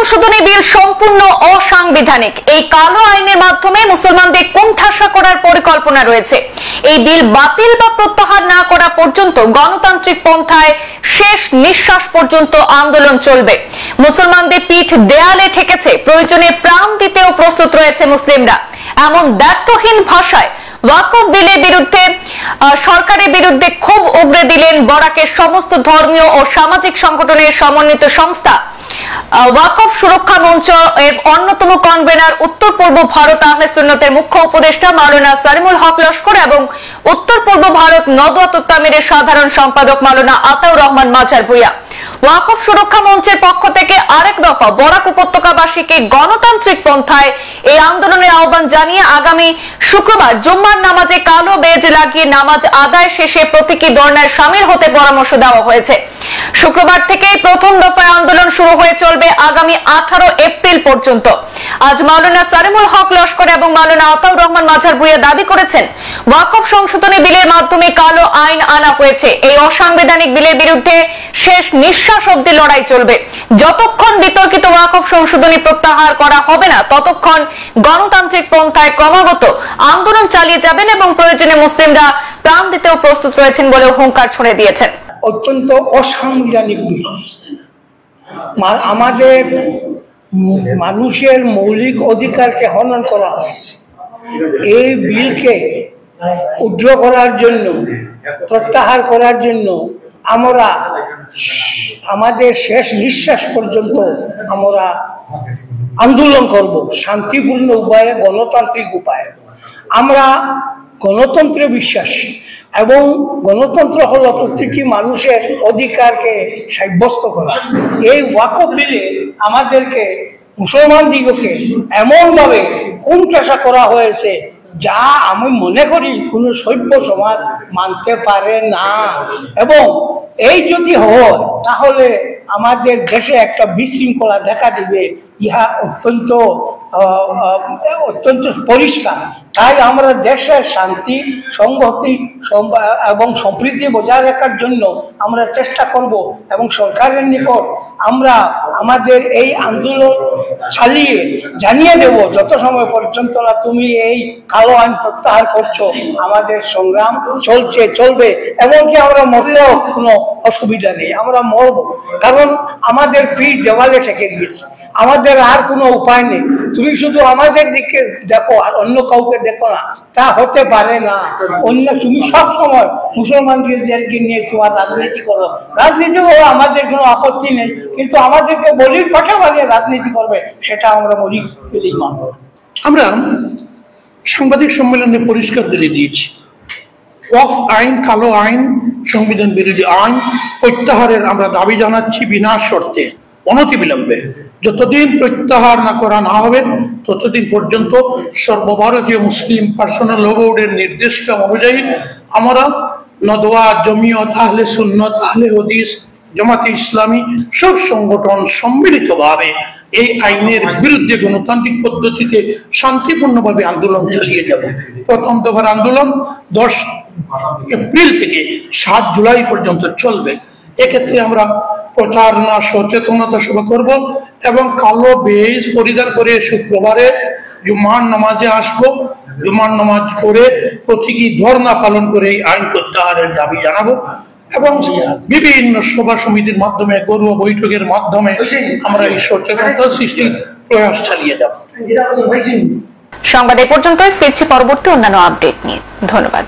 সংশোধনী বিল সম্পূর্ণ অসাংবিধানিক। এই কালো আইনের মাধ্যমে মুসলমানদের কোণঠাসা করার পরিকল্পনা রয়েছে। এই বিল বাতিল বা প্রত্যাহার না করা পর্যন্ত গণতান্ত্রিক পন্থায় শেষ নিঃশ্বাস পর্যন্ত আন্দোলন চলবে। মুসলমানদের পিঠ দেয়ালে ঠেকেছে, প্রয়োজনে প্রাণ দিতেও প্রস্তুত রয়েছে মুসলিমরা। এমন দ্ব্যর্থহীন ভাষায় ওয়াকফ বিলের বিরুদ্ধে সরকারের বিরুদ্ধে ক্ষোভ উগরে দিলেন বরাকের সমস্ত ধর্মীয় ও সামাজিক সংগঠনের সমন্বিত সংস্থা ওয়াকফ সুরক্ষা মঞ্চ এর অন্যতম কনভেনার উত্তর পূর্ব ভারত আহলে সুন্নতের মুখ্য উপদেষ্টা মাওলানা সালিমুল হক লস্কর এবং উত্তর পূর্ব ভারত নদওয়াতুত তামিরের সাধারণ সম্পাদক মাওলানা আতাউর রহমান মাঝার ভূঁইয়া। ওয়াকফ সুরক্ষা মঞ্চের পক্ষ থেকে আরেক দফা বরাক উপত্যকাবাসীকে গণতান্ত্রিক পন্থায় এই আন্দোলনের আহ্বান জানিয়ে আগামী শুক্রবার জুম্মার নামাজে কালো বেজ লাগিয়ে নামাজ আদায় শেষে প্রতীকী ধর্নায় শামিল হতে পরামর্শ দেওয়া হয়েছে। শুক্রবার থেকেই প্রথম দফায় আন্দোলন শুরু হয়ে চলবে আগামী 18 এপ্রিল পর্যন্ত। আজ মাওলানা সালিমুল হক লস্কর এবং মাওলানা আতাউর রহমান মাঝার ভূঁইয়া দাবি করেছেন, ওয়াকফ সংশোধনী বিলের মাধ্যমে কালো আইন আনা হয়েছে। এই অসাংবিধানিক বিলের বিরুদ্ধে শেষ নিঃশ্বাস অবধি লড়াই চলবে। যতক্ষণ বিতর্কিত ওয়াকফ সংশোধনী প্রত্যাহার করা হবে না, ততক্ষণ গণতান্ত্রিক পন্থায় ক্রমাগত আন্দোলন চালিয়ে যাবেন এবং প্রয়োজনে মুসলিমরা প্রাণ দিতেও প্রস্তুত রয়েছেন বলেও হুঙ্কার ছুড়ে দিয়েছেন। অত্যন্ত অসাংবিধানিক বিল, আমাদের মানুষের মৌলিক অধিকারকে হনন করা হয়েছে। এই বিলকে উদ্র করার জন্য, প্রত্যাহার করার জন্য আমরা আমাদের শেষ নিঃশ্বাস পর্যন্ত আমরা আন্দোলন করব, শান্তিপূর্ণ উপায়ে, গণতান্ত্রিক উপায়ে। আমরা গণতন্ত্রে বিশ্বাসী এবং গণতন্ত্র হলো প্রত্যেকটি মানুষের অধিকারকে সাব্যস্ত করা। এই ওয়াকফ বিলে আমাদেরকে মুসলমান দিগকে এমনভাবে কোণঠাসা করা হয়েছে যা আমি মনে করি কোনো সভ্য সমাজ মানতে পারে না। এবং এই যদি হয় তাহলে আমাদের দেশে একটা বিশৃঙ্খলা দেখা দিবে, ইহা অত্যন্ত পরিষ্কার। তাই আমরা দেশের শান্তি, সংহতি এবং সম্প্রীতি বজায় রাখার জন্য আমরা চেষ্টা করব এবং সরকারের নিকট আমরা আমাদের এই আন্দোলন চালিয়ে জানিয়ে দেব, যত সময় পর্যন্ত না তুমি এই কালো আইন প্রত্যাহার করছো, আমাদের সংগ্রাম চলবে। এমনকি আমরা মরলেও কোনো অসুবিধা নেই, আমরা মরব, কারণ আমাদের পিঠ দেওয়ালে ঠেকে গিয়েছে, আমাদের আর কোনো উপায় নেই। তুমি শুধু আমাদের দিকে দেখো আর অন্য কাউকে দেখো না, তা হতে পারে না। তুমি সব সময় মুসলমানদেরকে নিয়ে তোমার রাজনীতি করো, রাজনীতি করো, আমাদের কোনো আপত্তি নেই, কিন্তু আমাদেরকে বলির পাঠা বানিয়ে রাজনীতি করবে, সেটা আমরা বলি মানব। আমরা সাংবাদিক সম্মেলনে পরিষ্কার করে দিয়েছি, ওয়াকফ আইন, কালো আইন, সংবিধান বিরোধী আইন প্রত্যাহারের আমরা দাবি জানাচ্ছি বিনা শর্তে, অনতিবিলম্বে। যতদিন প্রত্যাহার করা না হবে ততদিন পর্যন্ত সর্বভারতীয় মুসলিম পার্সোনাল ল বোর্ডের নির্দেশনা অনুযায়ী আমরা নদওয়া, জমিয়ত, আহলে সুন্নত, আহলে হাদিস, জামাতে ইসলামী সব সংগঠন সম্মিলিতভাবে এই আইনের বিরুদ্ধে গণতান্ত্রিক পদ্ধতিতে শান্তিপূর্ণভাবে আন্দোলন চালিয়ে যাব। প্রথম দফার আন্দোলন 10 এপ্রিল থেকে 7 জুলাই পর্যন্ত চলবে। এক্ষেত্রে আমরা প্রচারণা, সচেতনতা সভা করব এবং কালো বেজ পরিধান করে শুক্রবারে জুমার নামাজে আসব। জুমার নামাজ পড়ে প্রতীকী ধর্ণা পালন করে এই আইন প্রত্যাহারের দাবি জানাবো এবং বিভিন্ন সভা সমিতির মাধ্যমে, গরুয়া বৈঠকের মাধ্যমে আমরা এই সচেতনতা সৃষ্টির প্রয়াস চালিয়ে যাব। সংবাদ এ পর্যন্তই, ফিরছি পরবর্তী অন্যান্য আপডেট নিয়ে। ধন্যবাদ।